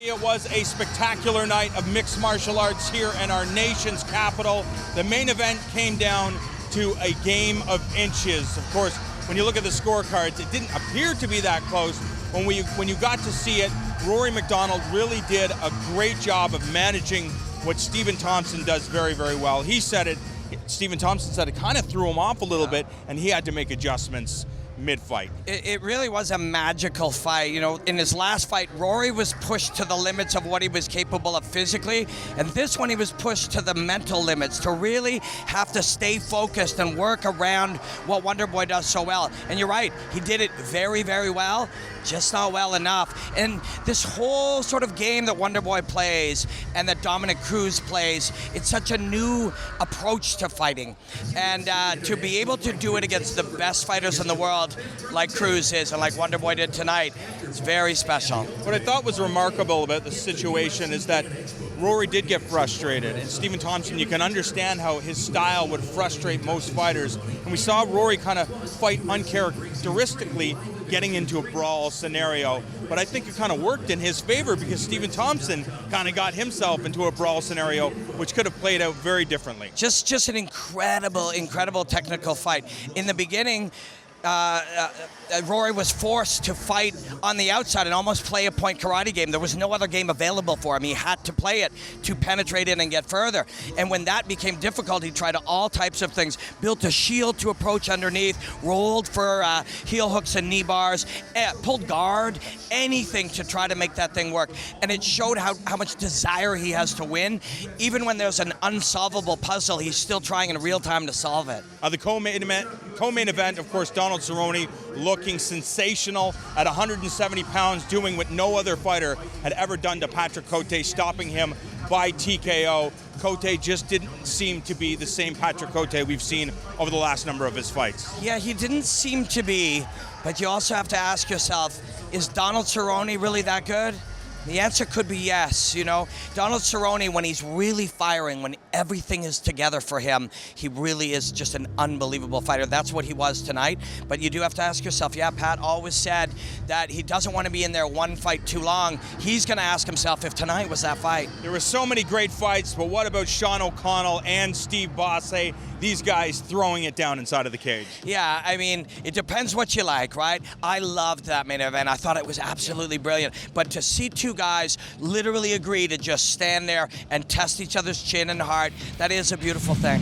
It was a spectacular night of mixed martial arts here in our nation's capital. The main event came down to a game of inches. Of course, when you look at the scorecards, it didn't appear to be that close. When you got to see it, Rory MacDonald really did a great job of managing what Stephen Thompson does very, very well. He said it, Stephen Thompson said it kind of threw him off a little bit, and he had to make adjustments mid-fight. It really was a magical fight. You know, in his last fight, Rory was pushed to the limits of what he was capable of physically, and this one he was pushed to the mental limits to really have to stay focused and work around what Wonderboy does so well. And you're right, he did it very, very well, just not well enough. And this whole sort of game that Wonderboy plays and that Dominic Cruz plays, it's such a new approach to fighting. And to be able to do it against the best fighters in the world, like Cruz is and like Wonderboy did tonight, it's very special. What I thought was remarkable about the situation is that Rory did get frustrated, and Stephen Thompson, you can understand how his style would frustrate most fighters. And we saw Rory kind of fight uncharacteristically, getting into a brawl scenario. But I think it kind of worked in his favor because Stephen Thompson kind of got himself into a brawl scenario, which could have played out very differently. Just an incredible technical fight. In the beginning, Rory was forced to fight on the outside and almost play a point karate game. There was no other game available for him. He had to play it to penetrate in and get further. And when that became difficult, he tried all types of things. Built a shield to approach underneath, rolled for heel hooks and knee bars, pulled guard, anything to try to make that thing work. And it showed how much desire he has to win. Even when there's an unsolvable puzzle, he's still trying in real time to solve it. The co-main event, of course, Donald Cerrone looking sensational at 170 pounds, doing what no other fighter had ever done to Patrick Cote, stopping him by TKO. Cote just didn't seem to be the same Patrick Cote we've seen over the last number of his fights. Yeah, he didn't seem to be, but you also have to ask yourself, is Donald Cerrone really that good? The answer could be yes. You know, Donald Cerrone, when he's really firing, when everything is together for him, he really is just an unbelievable fighter. That's what he was tonight. But you do have to ask yourself, yeah, Pat always said that he doesn't want to be in there one fight too long. He's going to ask himself if tonight was that fight. There were so many great fights, but what about Sean O'Connell and Steve Bosse? These guys throwing it down inside of the cage. Yeah, I mean, it depends what you like, right? I loved that main event. I thought it was absolutely brilliant. But to see two guys literally agree to just stand there and test each other's chin and heart, that is a beautiful thing.